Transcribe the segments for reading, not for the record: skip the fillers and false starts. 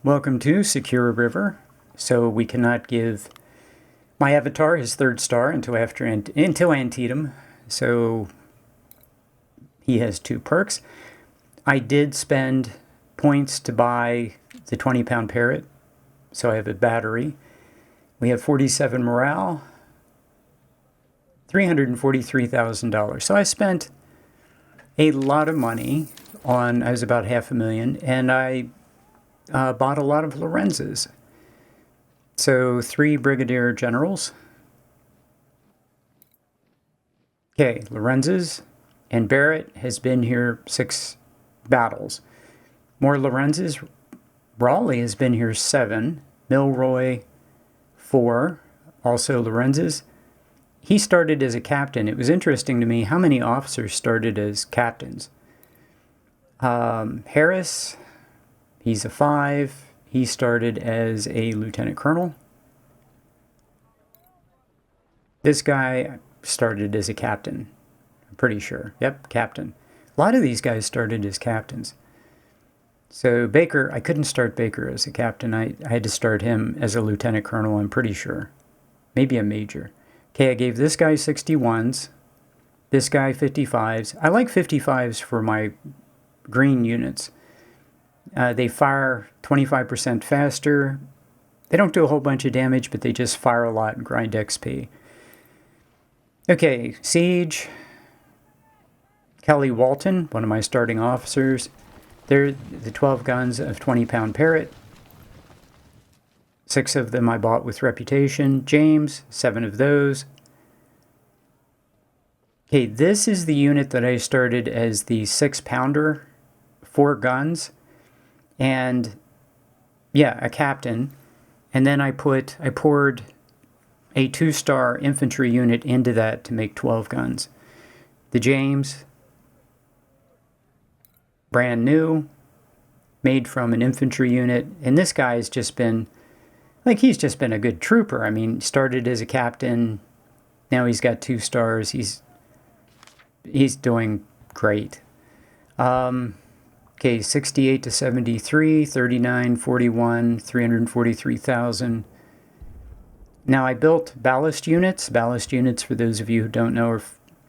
Welcome to Secure a River. So we cannot give my avatar his 3rd star until Antietam. So he has 2 perks. I did spend points to buy the 20-pound parrot, so I have a battery. We have 47 morale, $343,000. So I spent a lot of money on, I was about $500,000, and I bought a lot of Lorenzes. So 3 brigadier generals. Okay, Lorenzes, and Barrett has been here 6 battles. More Lorenzes. Raleigh has been here 7. Milroy 4. Also Lorenzes. He started as a captain. It was interesting to me how many officers started as captains. Harris, he's a 5. He started as a lieutenant colonel. This guy started as a captain. I'm pretty sure. Yep, captain. A lot of these guys started as captains. So Baker, I couldn't start Baker as a captain. I had to start him as a lieutenant colonel, I'm pretty sure. Maybe a major. Okay, I gave this guy 61s. This guy 55s. I like 55s for my green units. They fire 25% faster. They don't do a whole bunch of damage, but they just fire a lot and grind XP. Okay, Siege. Kelly Walton, one of my starting officers. They're the 12 guns of 20-pound parrot. 6 of them I bought with reputation. James, 7 of those. Okay, this is the unit that I started as the 6-pounder, 4 guns, and yeah, a captain. And then I poured a 2-star infantry unit into that to make 12 guns. The James, brand new, made from an infantry unit, and this guy's just been, like, he's just been a good trooper. I mean, started as a captain, now he's got 2 stars, he's doing great. Okay, 68 to 73, 39, 41, 343,000. Now I built ballast units. Ballast units, for those of you who don't know, or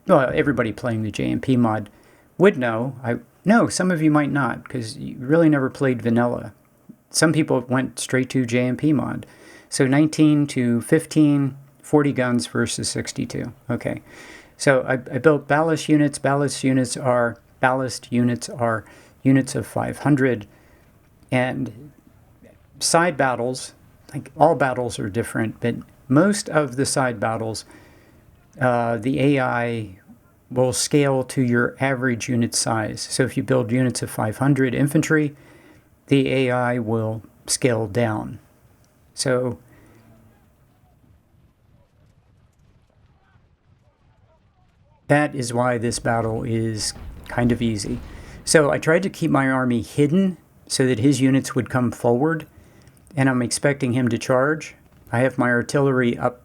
well, everybody playing the JMP mod would know. No, some of you might not, because you really never played vanilla. Some people went straight to JMP mod. So 19 to 15, 40 guns versus 62. Okay. So I built ballast units. Ballast units are units of 500. And side battles, like all battles are different, but most of the side battles, the AI will scale to your average unit size. So if you build units of 500 infantry, the AI will scale down. So that is why this battle is kind of easy. So I tried to keep my army hidden so that his units would come forward, and I'm expecting him to charge. I have my artillery up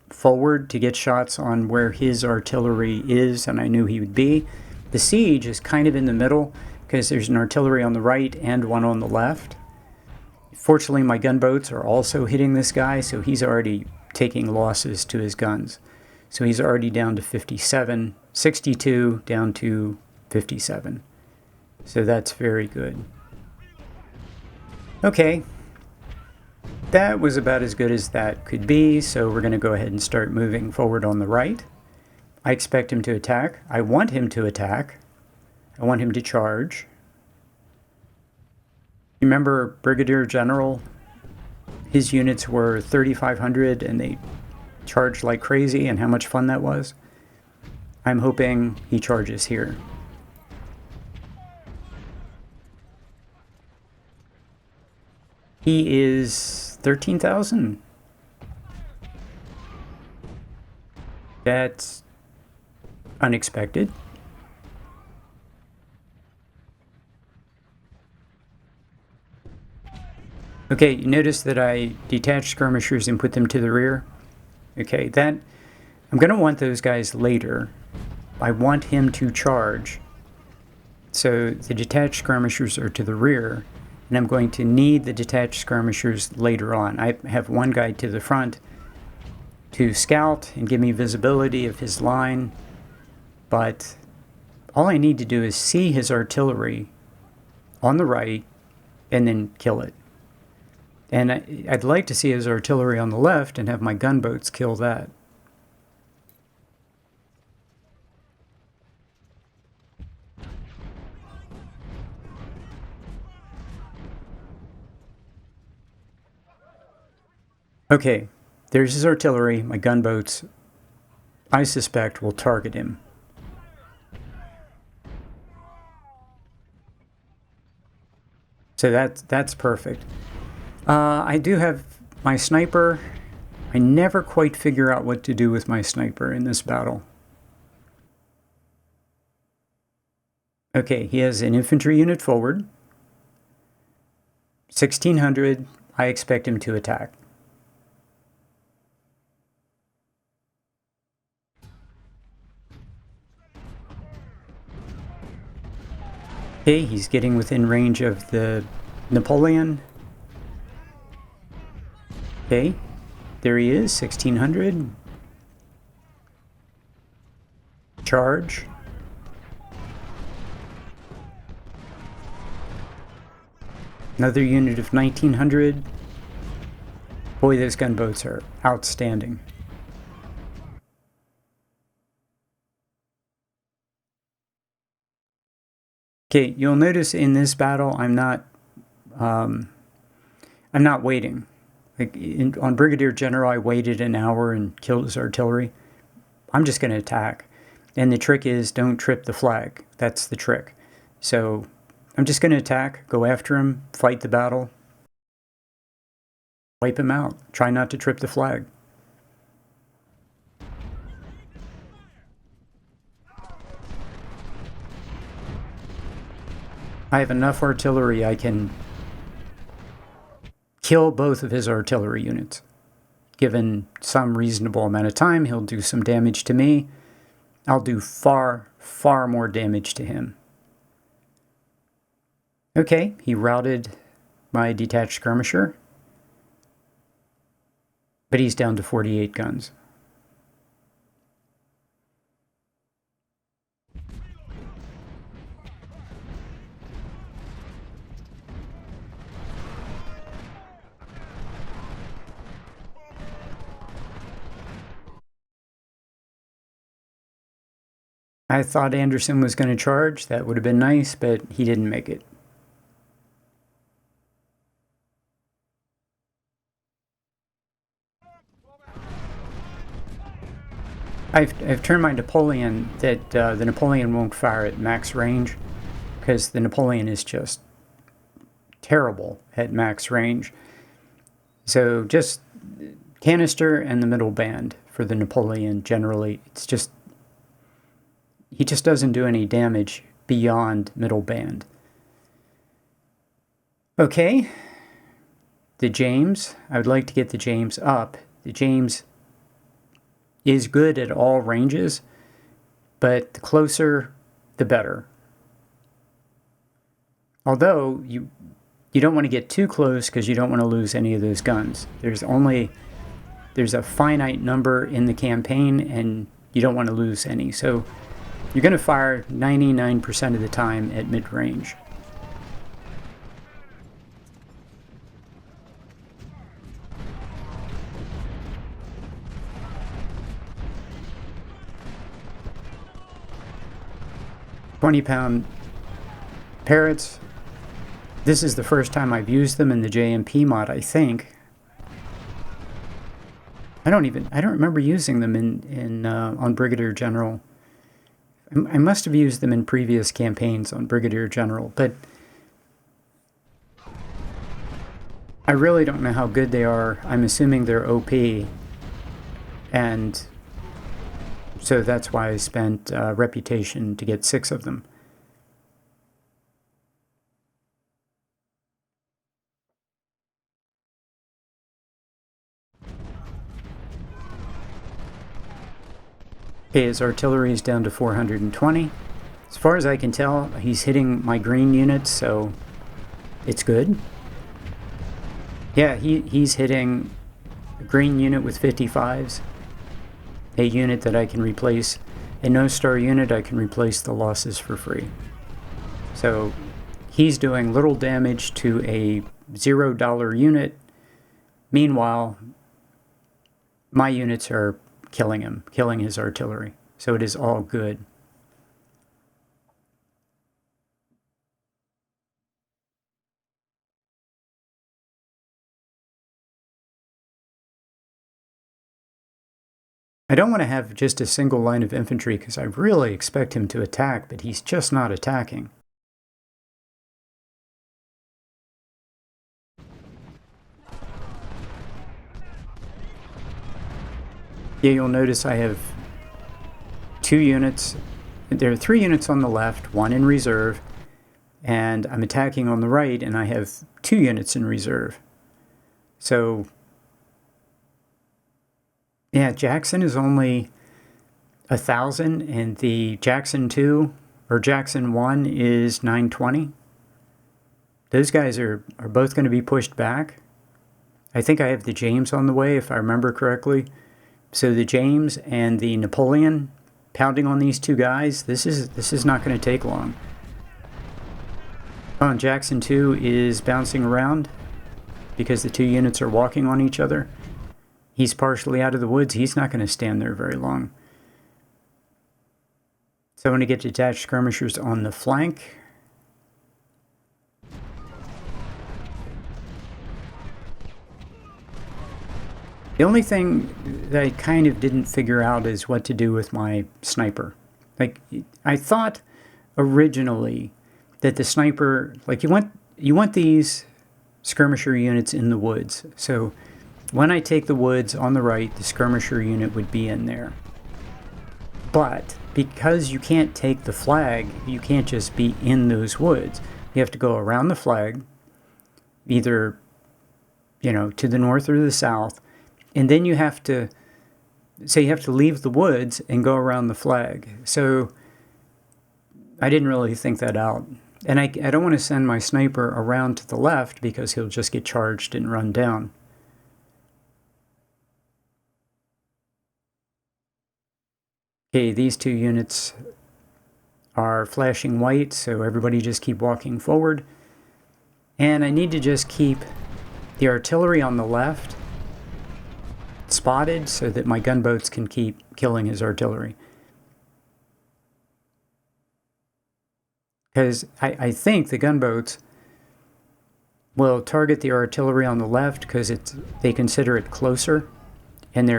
forward to get shots on where his artillery is, and I knew he would be. The siege is kind of in the middle because there's an artillery on the right and one on the left. Fortunately, my gunboats are also hitting this guy, so he's already taking losses to his guns. So he's already down to 57, 62 down to 57. So that's very good. Okay. That was about as good as that could be, so we're going to go ahead and start moving forward on the right. I expect him to attack. I want him to attack. I want him to charge. Remember Brigadier General? His units were 3,500 and they charged like crazy, and how much fun that was. I'm hoping he charges here. He is 13,000. That's unexpected. Okay, you notice that I detached skirmishers and put them to the rear. Okay, that I'm going to want those guys later. I want him to charge. So the detached skirmishers are to the rear. and I'm going to need the detached skirmishers later on. I have one guy to the front to scout and give me visibility of his line, but all I need to do is see his artillery on the right and then kill it. And I'd like to see his artillery on the left and have my gunboats kill that. Okay, there's his artillery. My gunboats, I suspect, will target him. So that's perfect. I do have my sniper. I never quite figure out what to do with my sniper in this battle. Okay, he has an infantry unit forward. 1600, I expect him to attack. Okay, he's getting within range of the Napoleon. Okay, there he is, 1600. Charge. Another unit of 1900. Boy, those gunboats are outstanding. Okay, you'll notice in this battle I'm not waiting. Like on Brigadier General, I waited an hour and killed his artillery. I'm just going to attack. And the trick is don't trip the flag. That's the trick. So I'm just going to attack, go after him, fight the battle, wipe him out. Try not to trip the flag. I have enough artillery I can kill both of his artillery units. Given some reasonable amount of time, he'll do some damage to me. I'll do far, far more damage to him. Okay, he routed my detached skirmisher, but he's down to 48 guns. I thought Anderson was going to charge. That would have been nice, but he didn't make it. I've turned my Napoleon that the Napoleon won't fire at max range because the Napoleon is just terrible at max range. So just canister and the middle band for the Napoleon generally. It's just, he just doesn't do any damage beyond middle band. Okay, the James, I would like to get the James up. The James is good at all ranges, but the closer, the better. Although, you don't want to get too close because you don't want to lose any of those guns. There's a finite number in the campaign and you don't want to lose any. So you're going to fire 99% of the time at mid-range. £20 parrots. This is the first time I've used them in the JMP mod, I think. I don't remember using them on Brigadier General. I must have used them in previous campaigns on Brigadier General, but I really don't know how good they are. I'm assuming they're OP, and so that's why I spent reputation to get 6 of them. Okay, his artillery is down to 420. As far as I can tell, he's hitting my green units, so It's good. Yeah, he's hitting a green unit with 55s, a unit that I can replace. A no-star unit, I can replace the losses for free. So he's doing little damage to a $0 unit. Meanwhile, my units are killing him, killing his artillery. So it is all good. I don't want to have just a single line of infantry because I really expect him to attack, but he's just not attacking. Yeah, you'll notice I have 2 units. There are 3 units on the left, 1 in reserve, and I'm attacking on the right, and I have 2 units in reserve. So, yeah, Jackson is only 1,000, and the Jackson 2 or Jackson 1 is 920. Those guys are both going to be pushed back. I think I have the James on the way, if I remember correctly. So the James and the Napoleon pounding on these 2 guys, this is not going to take long. Oh, and Jackson 2 is bouncing around because the 2 units are walking on each other. He's partially out of the woods. He's not going to stand there very long. So I'm going to get detached skirmishers on the flank. The only thing that I kind of didn't figure out is what to do with my sniper. Like, I thought originally that the sniper, like, you want these skirmisher units in the woods. So when I take the woods on the right, the skirmisher unit would be in there. But because you can't take the flag, you can't just be in those woods. You have to go around the flag, either, to the north or the south. And then you have to leave the woods and go around the flag. So I didn't really think that out. And I don't want to send my sniper around to the left because he'll just get charged and run down. Okay, these 2 units are flashing white, so everybody just keep walking forward. And I need to just keep the artillery on the left spotted so that my gunboats can keep killing his artillery. Because I think the gunboats will target the artillery on the left because they consider it closer. And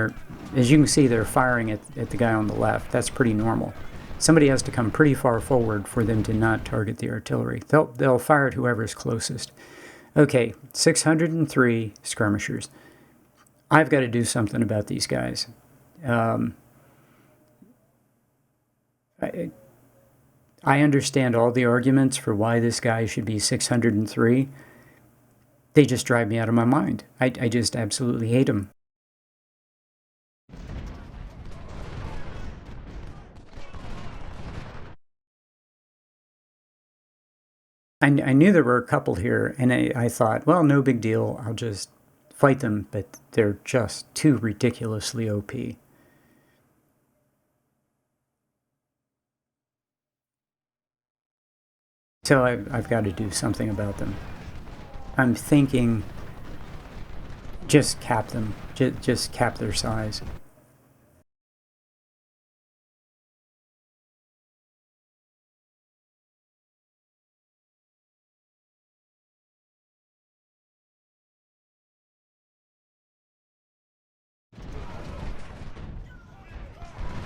as you can see, they're firing at the guy on the left. That's pretty normal. Somebody has to come pretty far forward for them to not target the artillery. They'll fire at whoever's closest. Okay, 603 skirmishers. I've got to do something about these guys. I understand all the arguments for why this guy should be 603. They just drive me out of my mind. I just absolutely hate them. I knew there were a couple here, and I thought, well, no big deal. I'll just fight them, but they're just too ridiculously OP. So I've got to do something about them. I'm thinking just cap them. Just cap their size.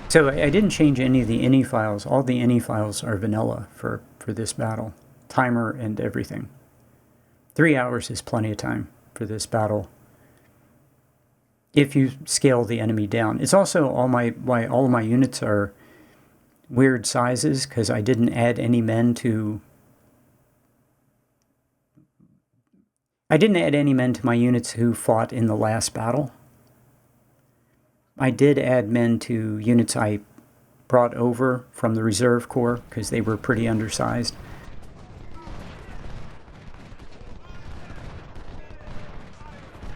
So I didn't change any of the ini files. All the ini files are vanilla for this battle. Timer and everything. 3 hours is plenty of time for this battle if you scale the enemy down. It's also why all my units are weird sizes, because I didn't add any men to... I didn't add any men to my units who fought in the last battle. I did add men to units I brought over from the Reserve Corps because they were pretty undersized.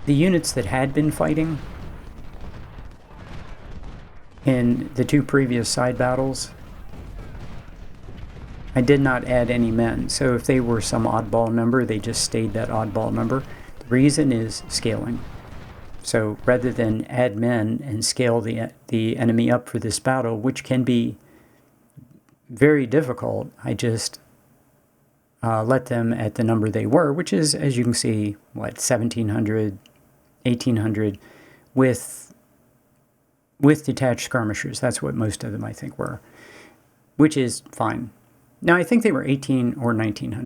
The units that had been fighting in the 2 previous side battles, I did not add any men. So if they were some oddball number, they just stayed that oddball number. The reason is scaling. So rather than add men and scale the enemy up for this battle, which can be very difficult, I just let them at the number they were, which is, as you can see, what, 1,700, 1,800, with detached skirmishers. That's what most of them, I think, were, which is fine. Now, I think they were 1,800 or 1,900.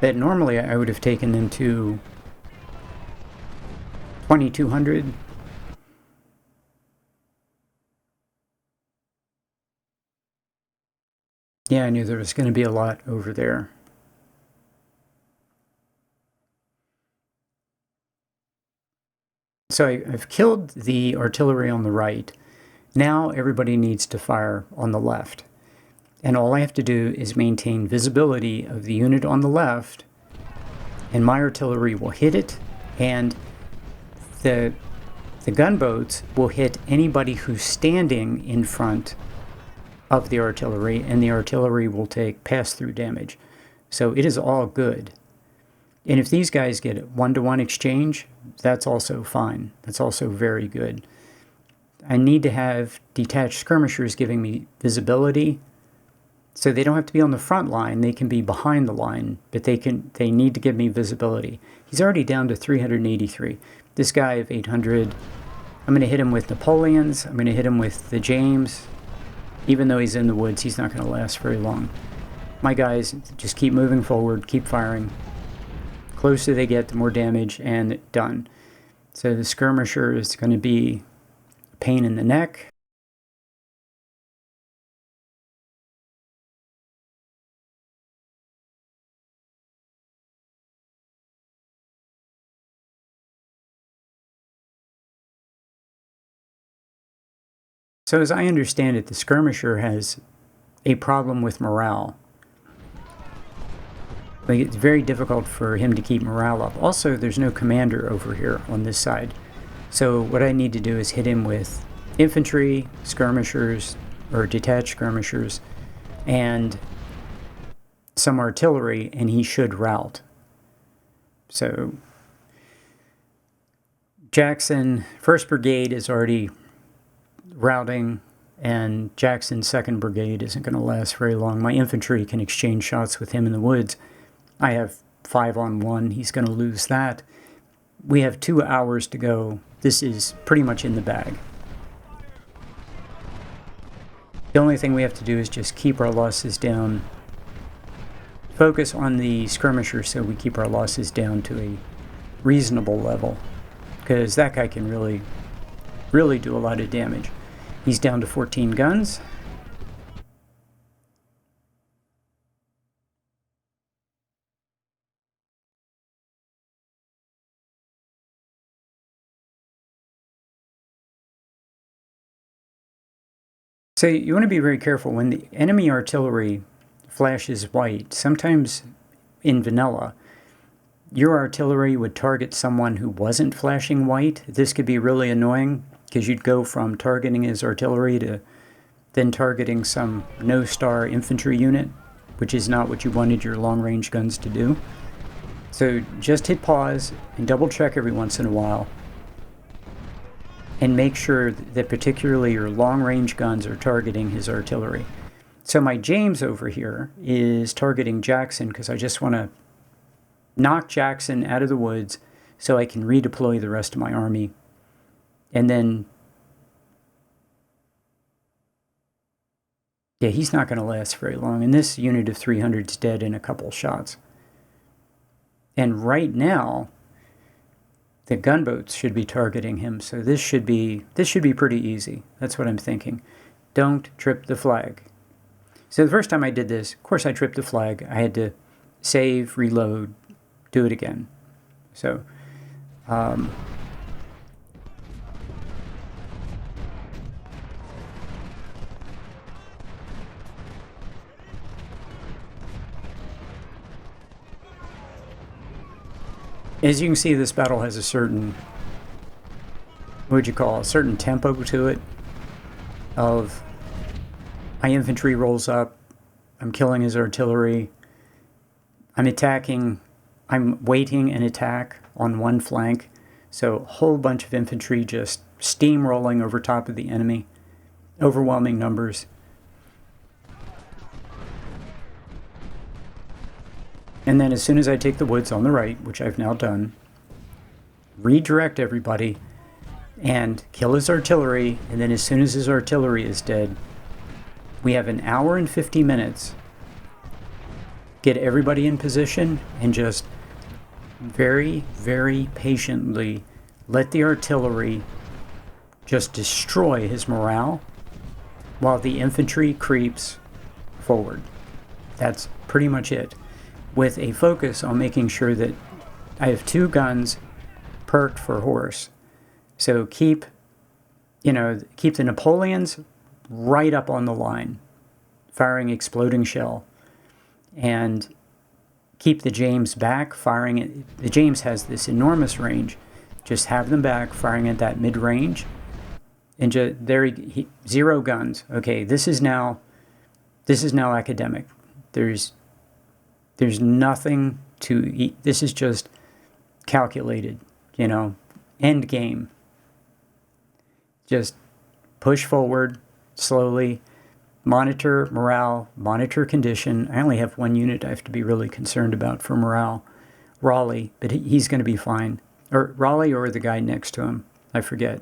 That normally I would have taken them to 2,200. Yeah, I knew there was going to be a lot over there. So I've killed the artillery on the right. Now everybody needs to fire on the left. And all I have to do is maintain visibility of the unit on the left, and my artillery will hit it, and the gunboats will hit anybody who's standing in front of the artillery, and the artillery will take pass-through damage. So it is all good. And if these guys get a 1-to-1 exchange, that's also fine. That's also very good. I need to have detached skirmishers giving me visibility, so they don't have to be on the front line. They can be behind the line, but they need to give me visibility. He's already down to 383. This guy of 800, I'm going to hit him with Napoleons. I'm going to hit him with the James. Even though he's in the woods, he's not going to last very long. My guys just keep moving forward, keep firing. Closer they get, the more damage, and done. So the skirmisher is going to be a pain in the neck. So as I understand it, the skirmisher has a problem with morale. Like, it's very difficult for him to keep morale up. Also, there's no commander over here on this side. So what I need to do is hit him with infantry, skirmishers, or detached skirmishers, and some artillery, and he should rout. So Jackson, 1st Brigade is already routing, and Jackson's 2nd Brigade isn't going to last very long. My infantry can exchange shots with him in the woods. I have 5-on-1. He's going to lose that. We have 2 hours to go. This is pretty much in the bag. The only thing we have to do is just keep our losses down. Focus on the skirmishers so we keep our losses down to a reasonable level, because that guy can really do a lot of damage. He's down to 14 guns. So you want to be very careful when the enemy artillery flashes white. Sometimes in vanilla, your artillery would target someone who wasn't flashing white. This could be really annoying because you'd go from targeting his artillery to then targeting some no-star infantry unit, which is not what you wanted your long-range guns to do. So just hit pause and double-check every once in a while, and make sure that particularly your long-range guns are targeting his artillery. So my James over here is targeting Jackson because I just want to knock Jackson out of the woods so I can redeploy the rest of my army. And then, yeah, he's not going to last very long. And this unit of 300 is dead in a couple shots. And right now, the gunboats should be targeting him, so this should be pretty easy. That's what I'm thinking. Don't trip the flag. So the first time I did this, of course I tripped the flag. I had to save, reload, do it again. So, As you can see, this battle has a certain, what would you call, a certain tempo to it. Of my infantry rolls up, I'm killing his artillery, I'm attacking, I'm waiting an attack on one flank, so a whole bunch of infantry just steamrolling over top of the enemy, overwhelming numbers. And then as soon as I take the woods on the right, which I've now done, redirect everybody and kill his artillery, and then as soon as his artillery is dead, we have an hour and 50 minutes. Get everybody in position and just very, very patiently let the artillery just destroy his morale while the infantry creeps forward. That's pretty much it, with a focus on making sure that I have 2 guns perked for horse. So keep the Napoleons right up on the line, firing exploding shell, and keep the James back, firing it. The James has this enormous range. Just have them back, firing at that mid-range, and just there, 0 guns. Okay, this is now academic. There's nothing to eat. This is just calculated, end game. Just push forward slowly, monitor morale, monitor condition. I only have 1 unit I have to be really concerned about for morale. Raleigh, but he's going to be fine. Or Raleigh or the guy next to him. I forget.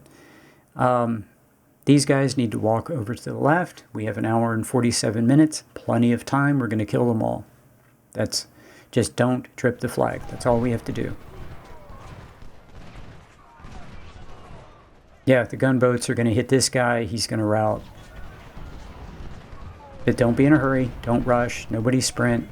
These guys need to walk over to the left. We have an hour and 47 minutes. Plenty of time. We're going to kill them all. That's just don't trip the flag. That's all we have to do. Yeah, the gunboats are going to hit this guy. He's going to rout. But don't be in a hurry. Don't rush. Nobody sprint.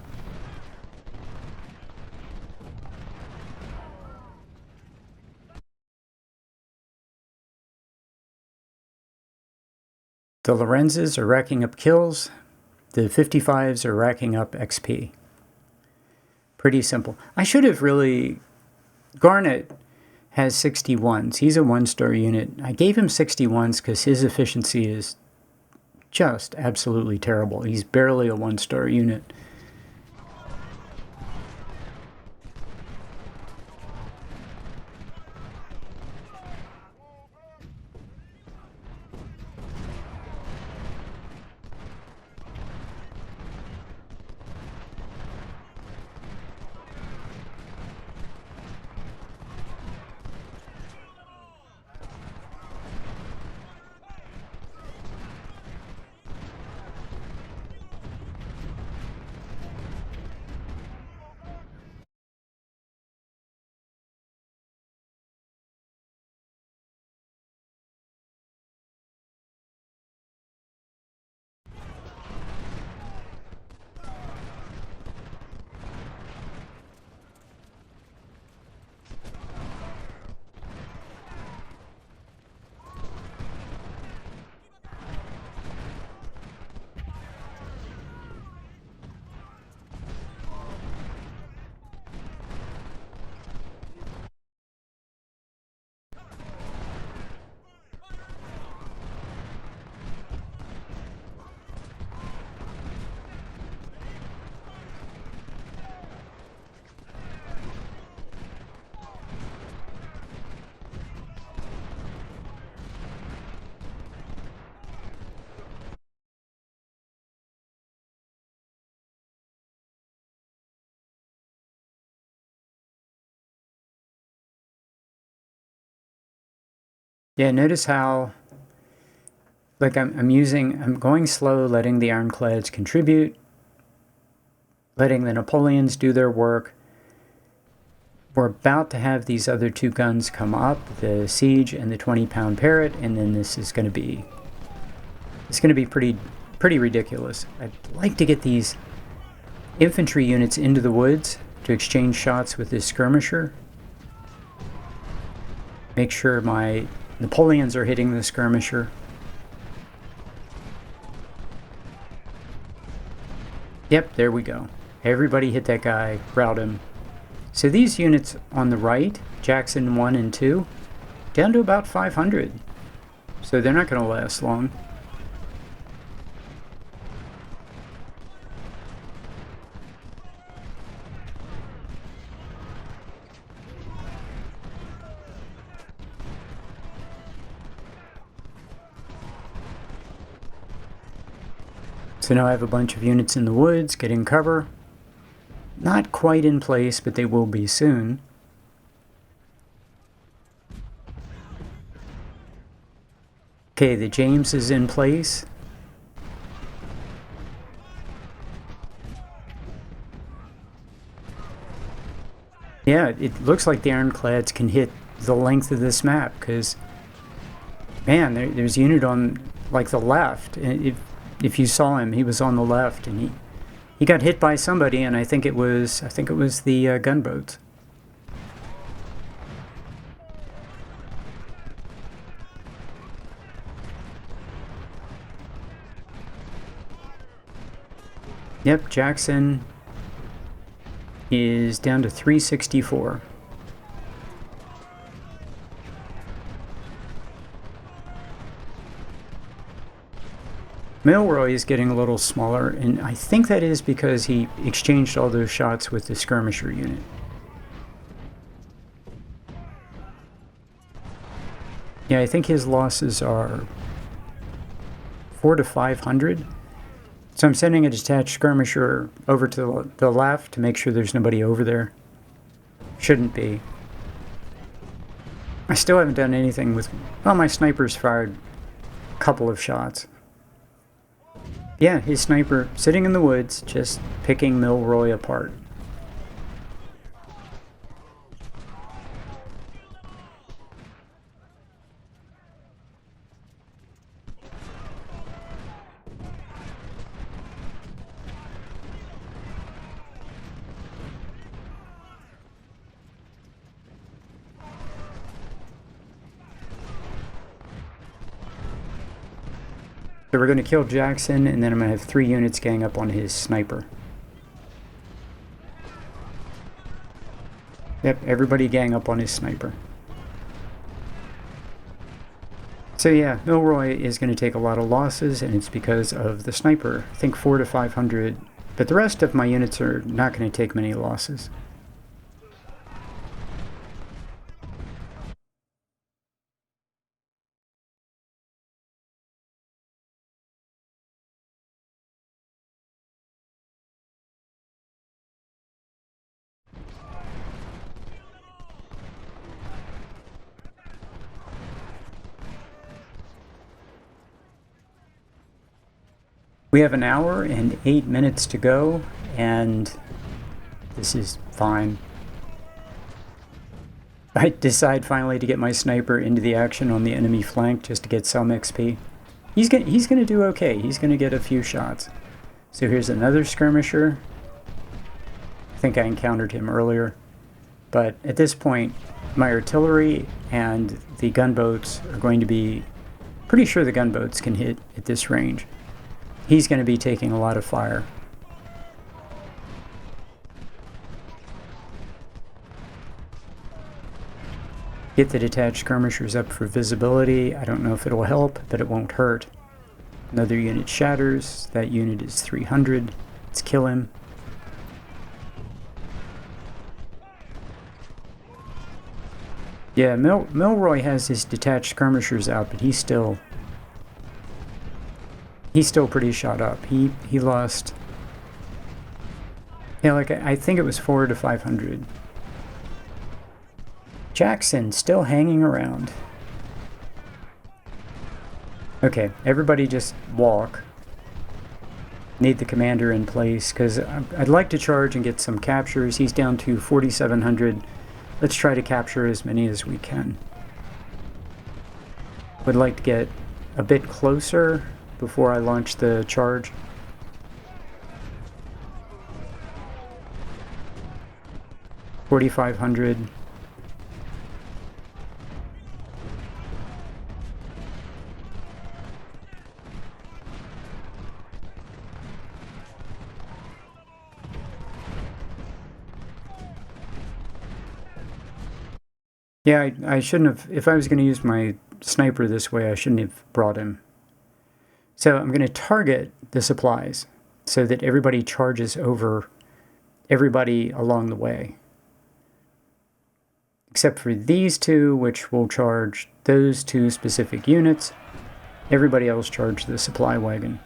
The Lorenzes are racking up kills. The 55s are racking up XP. Pretty simple. I should have really... Garnet has 61s. He's a 1-star unit. I gave him 61s because his efficiency is just absolutely terrible. He's barely a 1-star unit. Yeah, notice how, like, I'm going slow, letting the ironclads contribute, letting the Napoleons do their work. We're about to have these other 2 guns come up, the Siege and the 20-pound Parrot, and then this is going to be, pretty ridiculous. I'd like to get these infantry units into the woods to exchange shots with this skirmisher. Make sure my Napoleons are hitting the skirmisher. Yep, there we go. Everybody hit that guy, rout him. So these units on the right, Jackson 1 and 2, down to about 500. So they're not going to last long. So now I have a bunch of units in the woods getting cover. Not quite in place, but they will be soon. Okay, the James is in place. Yeah, it looks like the ironclads can hit the length of this map, because, man, there's a unit on, like, the left. If you saw him, he was on the left, and he got hit by somebody, and I think it was the gunboats. Yep, Jackson is down to 364. Milroy is getting a little smaller, and I think that is because he exchanged all those shots with the skirmisher unit. Yeah, I think his losses are 400 to 500. So I'm sending a detached skirmisher over to the left to make sure there's nobody over there. Shouldn't be. I still haven't done anything with... Well, my sniper's fired a couple of shots. Yeah, his sniper sitting in the woods, just picking Milroy apart. So we're going to kill Jackson, and then I'm going to have 3 units gang up on his sniper. Yep, everybody gang up on his sniper. So yeah, Milroy is going to take a lot of losses, and it's because of the sniper. I think 400 to 500, but the rest of my units are not going to take many losses. We have an hour and 8 minutes to go, and this is fine. I decide finally to get my sniper into the action on the enemy flank just to get some XP. He's gonna do okay. He's gonna get a few shots. So here's another skirmisher. I think I encountered him earlier, but at this point, my artillery and the gunboats are going to be... Pretty sure the gunboats can hit at this range. He's going to be taking a lot of fire. Get the detached skirmishers up for visibility. I don't know if it'll help, but it won't hurt. Another unit shatters. That unit is 300. Let's kill him. Yeah, Milroy has his detached skirmishers out, but he's still pretty shot up. He lost... Yeah, like, I think it was 400 to 500. Jackson still hanging around. Okay, everybody just walk. Need the commander in place, because I'd like to charge and get some captures. He's down to 4,700. Let's try to capture as many as we can. Would like to get a bit closer before I launch the charge. $4,500. Yeah, I shouldn't have, if I was going to use my sniper this way, I shouldn't have brought him. So I'm going to target the supplies so that everybody charges over everybody along the way. Except for these two, which will charge those two specific units. Everybody else charge the supply wagon.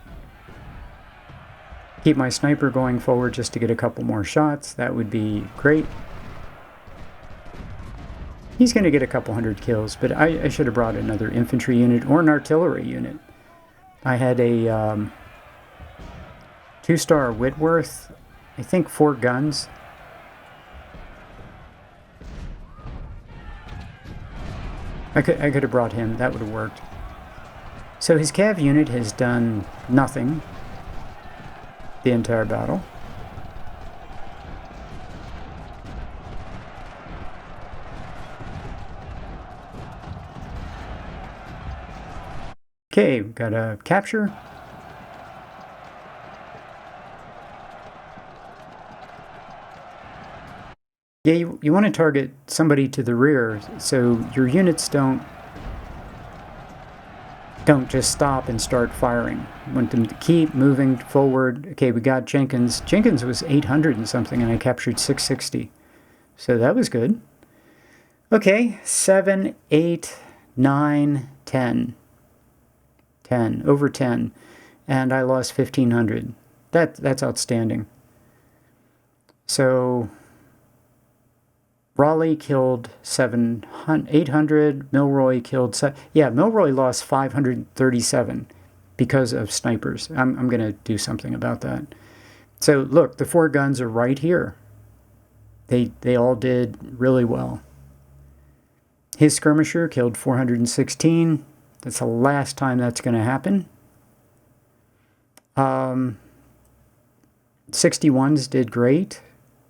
Keep my sniper going forward just to get a couple more shots. That would be great. He's going to get a couple hundred kills, but I should have brought another infantry unit or an artillery unit. I had a 2-star Whitworth, I think 4 guns. I could have brought him. That would have worked. So his cav unit has done nothing the entire battle. Okay, got a capture. Yeah, you want to target somebody to the rear so your units don't just stop and start firing. You want them to keep moving forward. Okay, we got Jenkins. Jenkins was 800 and something, and I captured 660. So that was good. Okay, 7, 8, 9, 10. 10, over 10. And I lost 1,500. That's outstanding. So Raleigh killed 800. Milroy killed... Yeah, Milroy lost 537 because of snipers. I'm going to do something about that. So look, the 4 guns are right here. They all did really well. His skirmisher killed 416. That's the last time that's going to happen. 61s did great.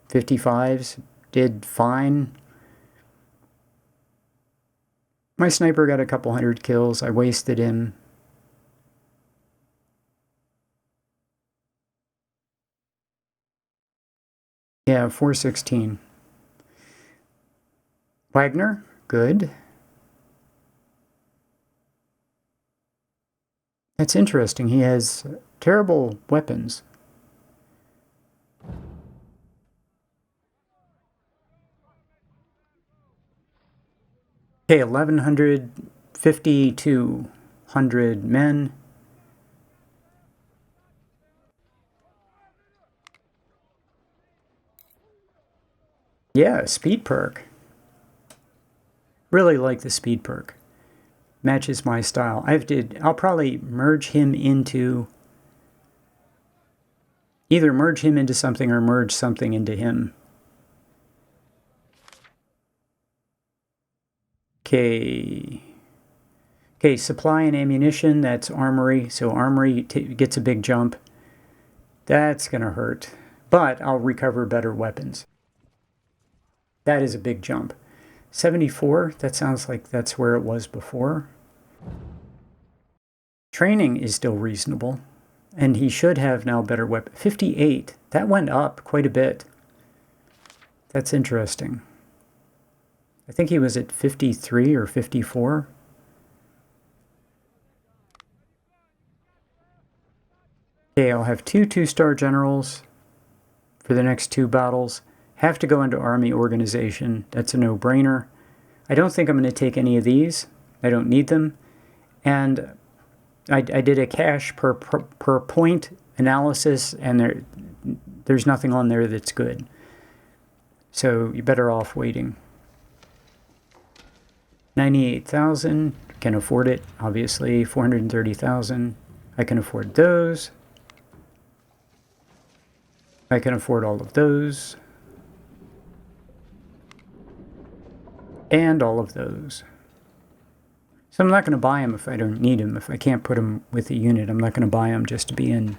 55s did fine. My sniper got a couple hundred kills. I wasted him. Yeah, 416. Wagner, good. That's interesting. He has terrible weapons. Okay, 1,100, 5,200 men. Yeah, speed perk. Really like the speed perk. Matches my style. I'll probably merge him into... Either merge him into something or merge something into him. Okay. Okay, supply and ammunition, that's armory. So armory gets a big jump. That's going to hurt. But I'll recover better weapons. That is a big jump. 74, that sounds like that's where it was before. Training is still reasonable. And he should have now better weapon. 58, that went up quite a bit. That's interesting. I think he was at 53 or 54. Okay, I'll have 2 2-star generals for the next 2 battles. Have to go into army organization. That's a no-brainer. I don't think I'm going to take any of these. I don't need them. And I did a cash per point analysis, and there's nothing on there that's good. So you're better off waiting. 98,000, can afford it, obviously. 430,000, I can afford those. I can afford all of those. And all of those. So I'm not going to buy them if I don't need them. If I can't put them with a unit, I'm not going to buy them just to be in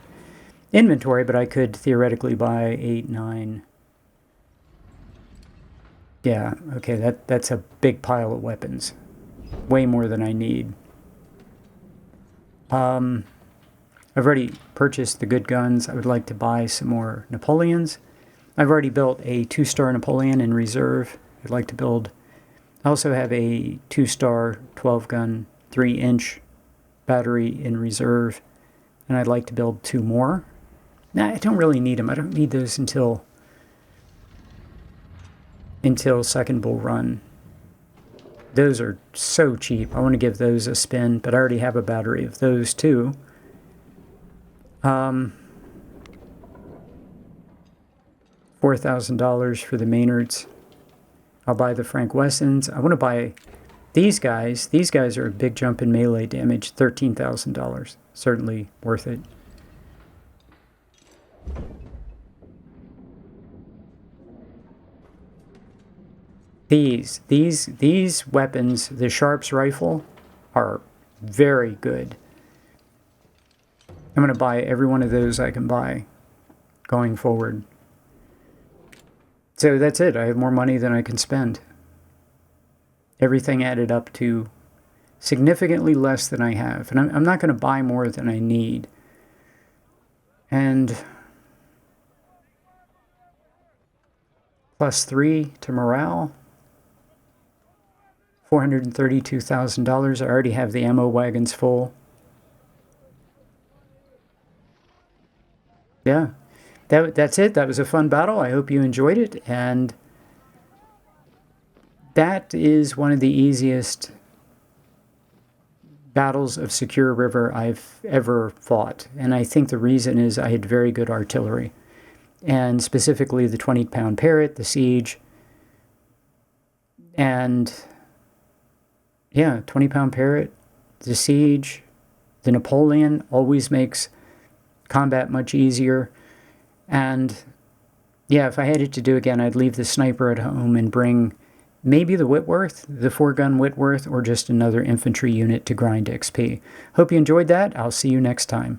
inventory, but I could theoretically buy 8, 9. Yeah, okay, that's a big pile of weapons. Way more than I need. I've already purchased the good guns. I would like to buy some more Napoleons. I've already built a 2-star Napoleon in reserve. I'd like to build I also have a 2-star 12-gun 3-inch battery in reserve, and I'd like to build 2 more. Nah, I don't really need them. I don't need those until Second Bull Run. Those are so cheap. I want to give those a spin, but I already have a battery of those too. $4,000 for the Maynards. I'll buy the Frank Wessons. I want to buy these guys. These guys are a big jump in melee damage. $13,000. Certainly worth it. These weapons, the Sharps rifle, are very good. I'm going to buy every one of those I can buy going forward. So that's it. I have more money than I can spend. Everything added up to significantly less than I have. And I'm not going to buy more than I need. And +3 to morale. $432,000. I already have the ammo wagons full. Yeah, that's it. That was a fun battle. I hope you enjoyed it. And that is one of the easiest battles of Secure River I've ever fought. And I think the reason is I had very good artillery. And specifically the 20-pound Parrott, the Siege, and yeah, 20-pound Parrott, the Siege, the Napoleon always makes combat much easier. And yeah, if I had it to do again, I'd leave the sniper at home and bring maybe the Whitworth, the 4-gun Whitworth, or just another infantry unit to grind XP. Hope you enjoyed that. I'll see you next time.